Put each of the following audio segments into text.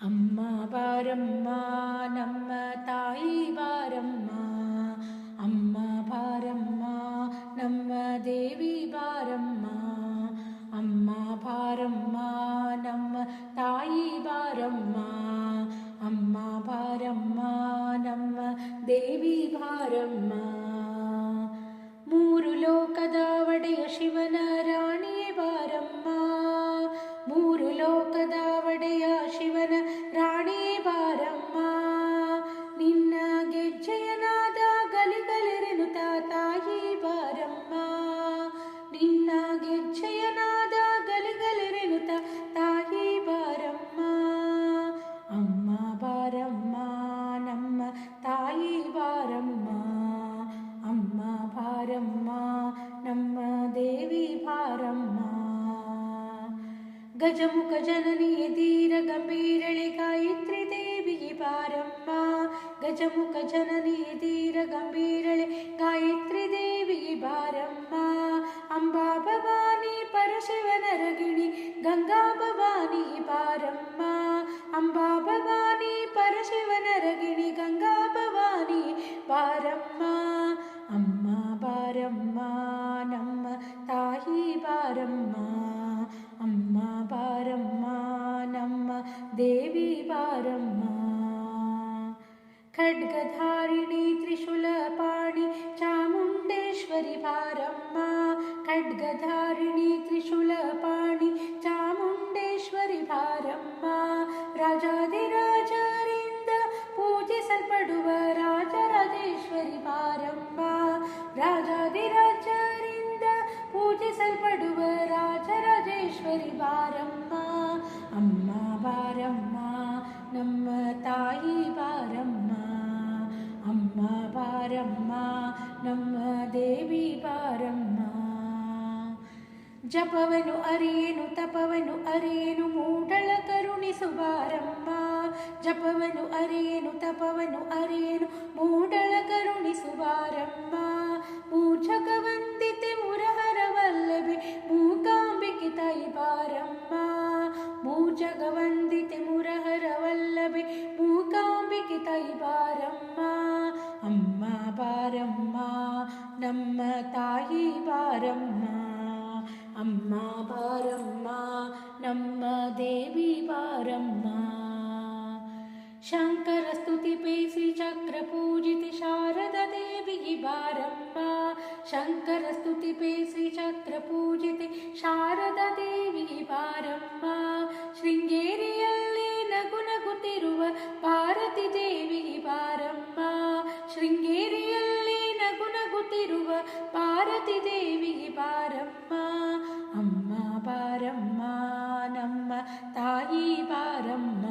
ಅಮ್ಮ ಬಾರಮ್ಮ ನಮ್ಮ ತಾಯಿ ಬಾರಮ್ಮ, ಅಮ್ಮ ಬಾರಮ್ಮ ನಮ್ಮ ದೇವಿ ಬಾರಮ್ಮ, ಅಮ್ಮ ಬಾರಮ್ಮ ನಮ್ಮ ತಾಯಿ ಬಾರಮ್ಮ, ಅಮ್ಮ ಬಾರಮ್ಮ ನಮ್ಮ ದೇವಿ ಬಾರಮ್ಮ. ಮೂರು ಲೋಕದ ಒಡೆಯ ಶಿವನ ರಾಣಿ ಬಾರಮ್ಮ, ಮೂರು ಲೋಕದ ಒಡೆಯ ಶಿವನ ರಾಣಿ ಬಾರಮ್ಮ, ನಿನ್ನ ಗೆಜ್ಜೆಯನಾದ ಗಲಿಗಲಿರೆನುತ ತಾಯಿ ಬಾರಮ್ಮ, ನಿನ್ನ ಗೆಜ್ಜೆಯನಾದ ಗಲಿಗಲಿರೆನುತ ತಾಯಿ ಬಾರಮ್ಮ, ಅಮ್ಮ ಬಾರಮ್ಮ ನಮ್ಮ ತಾಯಿ ಬಾರಮ್ಮ, ಅಮ್ಮ ಬಾರಮ್ಮ ನಮ್ಮ ದೇವಿ ಬಾರಮ್ಮ. ಗಜಮುಖ ಜನನಿಯ ಧೀರ ಗಂಭೀರಳೆ ಗಾಯತ್ರಿ ದೇವಿ ಬಾರಮ್ಮ, ಗಜಮುಖ ಜನನಿಯ ಧೀರ ಗಂಭೀರಳೆ ಗಾಯತ್ರಿ ದೇವಿ ಬಾರಮ್ಮ, ಅಂಬಾ ಭವಾನಿ ಪರಶಿವನ ರಗಿಣಿ ಗಂಗಾ ಭವಾನಿ ಬಾರಮ್ಮ, ಅಂಬಾ ಭವಾನಿ ಪರಶಿವನ ರಗಿಣಿ ಗಂಗಾ ಭವಾನಿ ಬಾರಮ್ಮ, ಅಮ್ಮ ಬಾರಮ್ಮ ನಮ್ಮ ತಾಯಿ ಬಾರಮ್ಮ, ಅಮ್ಮ ಬಾರಮ್ಮ ನಮ್ಮ ದೇವಿ ಬಾರಮ್ಮ. ಖಡ್ಗಧಾರಿಣಿ ತ್ರಿಶೂಲಪಾಣಿ ಚಾಮುಂಡೇಶ್ವರಿ ಬಾರಮ್ಮ, ಖಡ್ಗಧಾರಿಣಿ ತ್ರಿಶೂಲಪಾಣಿ ಚಾಮುಂಡೇಶ್ವರಿ ಬಾರಮ್ಮ, ರಾಜಾದಿರಾಜರಿಂದ ಪೂಜಿಸಲ್ಪಡುವ ರಾಜರಾಜೇಶ್ವರಿ ಬಾರಮ್ಮ, ರಾಜಾದಿರಾಜರಿಂದ ಪೂಜಿಸಲ್ಪಡುವ ರಾಜರಾಜೇಶ್ವರಿ ಬಾರಮ್ಮ, ಅಮ್ಮ ಬಾರಮ್ಮ ನಮ್ಮ ತಾಯಿ ಬಾರಮ್ಮ, ಅಮ್ಮ ಬಾರಮ್ಮ ನಮ್ಮ ದೇವಿ ಬಾರಮ್ಮ. ಜಪವನು ಅರಿಯೇನು ತಪವನು ಅರಿಯೇನು ಮೂಢಳ ಕರುಣಿಸು ಬಾರಮ್ಮ, ಜಪವನು ಅರಿಯೇನು ತಪವನು ಅರಿಯೇನು ಮೂಢಳ ಕರುಣಿಸು ಬಾರಮ್ಮ, ಮೂಜಕ ವಂದಿತೆ ಮುರಹರ ವಲ್ಲಭೆ ಮೂಕಾಂಬಿಕೆ ತಾಯಿ ಬಾರಮ್ಮ, ಮೂಜಕ ವಂದಿತೆ ಮುರಹರ ವಲ್ಲಭೆ ಮೂಕಾಂಬಿಕೆ ತಾಯಿ ಬಾರಮ್ಮ, ಅಮ್ಮ ಬಾರಮ್ಮ ನಮ್ಮ ತಾಯಿ ಬಾರಮ್ಮ, ಅಮ್ಮ ಬಾರಮ್ಮ ನಮ್ಮ ದೇವಿ ಬಾರಮ್ಮ. ಶಂಕರ ಸ್ತುತಿ ಪೇಸಿ ಚಕ್ರ ಪೂಜಿತೆ ಶಾರದಾ ದೇವಿ ಬಾರಮ್ಮ, ಶಂಕರ ಸ್ತುತಿ ಪೇಸಿ ಚಕ್ರ ಪೂಜಿತೆ ಶಾರದಾ ದೇವಿ ಬಾರಮ್ಮ, ಶೃಂಗೇರಿಯಲ್ಲಿ ನಗು ನಗುತ್ತಿರುವ ಭಾರತಿ ದೇವಿ ಬಾರಮ್ಮ, ಶೃಂಗೇರಿಯಲ್ಲಿ ನಗು ನಗುತ್ತಿರುವ ಭಾರತಿ ದೇವಿ ಬಾರಮ್ಮ, ಅಮ್ಮ ಬಾರಮ್ಮ ನಮ್ಮ ತಾಯಿ ಬಾರಮ್ಮ,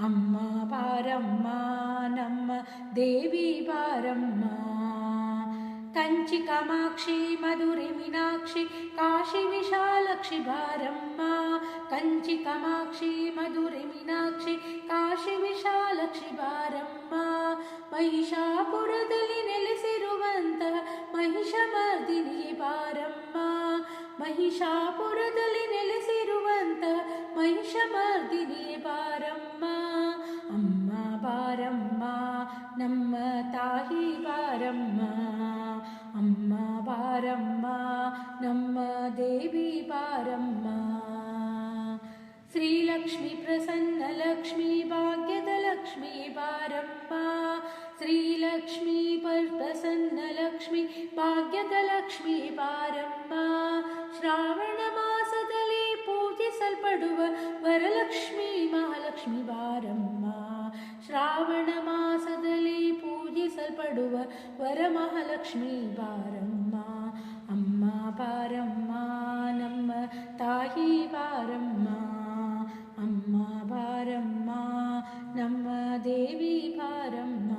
ಅಮ್ಮ ಬಾರಮ್ಮ ನಮ್ಮ ದೇವಿ ಬಾರಮ್ಮ. ಕಂಚಿ ಕಾಮಾಕ್ಷಿ ಮಧುರೆ ಮೀನಾಕ್ಷಿ ಕಾಶಿ ವಿಶಾಲಕ್ಷಿ ಬಾರಮ್ಮ, ಕಂಚಿ ಕಾಮಾಕ್ಷಿ ಮಧುರೆ ಮೀನಾಕ್ಷಿ ಕಾಶಿ ವಿಶಾಲಕ್ಷಿ ಬಾರಮ್ಮ, ಮಹಿಷಾಪುರದಲ್ಲಿ ನೆಲೆಸಿರುವಂತಹ ಮಹಿಷಮರ್ದಿನಿ ಬಾರಮ್ಮ, ಮಹಿಷಾಪುರದಲ್ಲಿ ನೆಲೆಸಿರುವಂತಹ ಮಹಿಷಮರ್ದಿನಿ ಬಾರಮ್ಮ, ಅಮ್ಮ ಬಾರಮ್ಮ ನಮ್ಮ ತಾಯಿ ಬಾರಮ್ಮ, ಅಮ್ಮ ಬಾರಮ್ಮ ನಮ್ಮ ದೇವಿ ಬಾರಮ್ಮ. ಶ್ರೀಲಕ್ಷ್ಮಿ ಪ್ರಸನ್ನ ಲಕ್ಷ್ಮಿ ಭಾಗ್ಯದ ಲಕ್ಷ್ಮಿ ಬಾರಮ್ಮ, ಶ್ರೀಲಕ್ಷ್ಮಿ ಪ್ರಸನ್ನ ಲಕ್ಷ್ಮಿ ಭಾಗ್ಯದ ಲಕ್ಷ್ಮಿ ಬಾರಮ್ಮ, ಶ್ರಾವಣ ಮಾಸದಲ್ಲಿ ಪೂಜಿಸಲ್ಪಡುವ ವರಲಕ್ಷ್ಮಿ ಮಹಾಲಕ್ಷ್ಮಿ ಬಾರಮ್ಮ, ಶ್ರಾವಣ ಮಾಸದಲ್ಲಿ ಪೂಜಿಸಲ್ಪಡುವ ವರಮಹಾಲಕ್ಷ್ಮಿ ಬಾರಮ್ಮ, ಅಮ್ಮ ಬಾರಮ್ಮ ನಮ್ಮ ತಾಯಿ ಬಾರಮ್ಮ, ಅಮ್ಮ ಬಾರಮ್ಮ ನಮ್ಮ ದೇವಿ ಬಾರಮ್ಮ.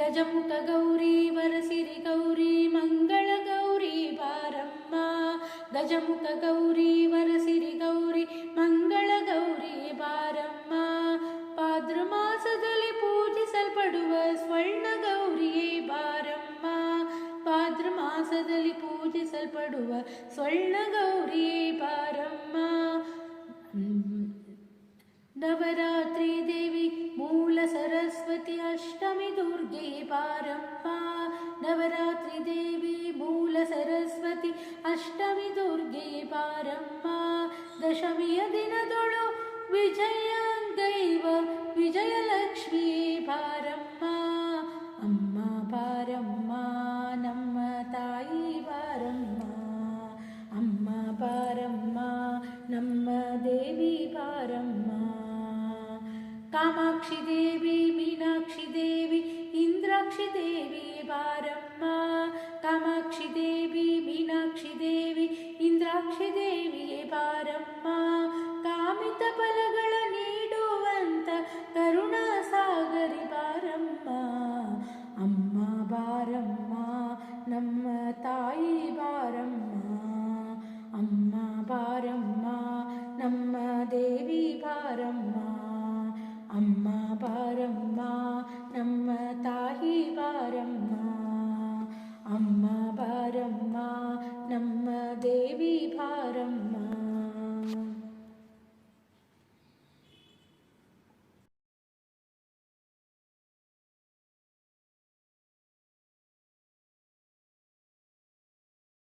ಗಜಮುಖ ಗೌರಿ ವರಸಿರಿ ಗೌರಿ ಮಂಗಳ ಗೌರಿ ಬಾರಮ್ಮ, ಗಜಮುಖ ಗೌರಿ ವರಸಿರಿ ಗೌರಿ ಮಂಗಳ ಗೌರಿ ಬಾರಮ್ಮ, ಭಾದ್ರ ಮಾಸದಲ್ಲಿ ಪೂಜಿಸಲ್ಪಡುವ ಸ್ವರ್ಣ ಗೌರಿಯೇ ಬಾರಮ್ಮ, ಭಾದ್ರ ಮಾಸದಲ್ಲಿ ಪೂಜಿಸಲ್ಪಡುವ ಸ್ವರ್ಣ ಗೌರಿಯೇ ಬಾರಮ್ಮ, ದಶಮಿಯ ದಿನದೊಳು ವಿಜಯಗೈವ ವಿಜಯಲಕ್ಷ್ಮೀ ಬಾರಮ್ಮ. ಅಮ್ಮ ಬಾರಮ್ಮ ನಮ್ಮ ತಾಯಿ ಬಾರಮ್ಮ. ಅಮ್ಮ ಬಾರಮ್ಮ ನಮ್ಮ ದೇವಿ ಬಾರಮ್ಮ. ಕಾಮಾಕ್ಷಿ ದೇವಿ, ಮೀನಾಕ್ಷಿ ದೇವಿ, ಇಂದ್ರಾಕ್ಷಿ ದೇವಿ ಬಾರಮ್ಮ. ಕಾಮಾಕ್ಷಿ ದೇವಿ, ಮೀನಾಕ್ಷಿ ದೇವಿ, ಇಂದ್ರಾಕ್ಷಿ ದೇವಿಯೇ ಬಾರಮ್ಮ. ಕಾಮಿತ ಫಲಗಳ ನೀಡುವಂತ ಕರುಣಾ ಸಾಗರಿ ಬಾರಮ್ಮ. ಅಮ್ಮ ಬಾರಮ್ಮ ನಮ್ಮ ತಾಯಿ ಬಾರಮ್ಮ. ಅಮ್ಮ ಬಾರಮ್ಮ ನಮ್ಮ ದೇವಿ ಬಾರಮ್ಮ. ಅಮ್ಮ ಬಾರಮ್ಮ ನಮ್ಮ ತಾಯಿ ಬಾರಮ್ಮ. ಅಮ್ಮ ಬಾರಮ್ಮ ನಮ್ಮ ದೇವಿ ಬಾರಮ್ಮ.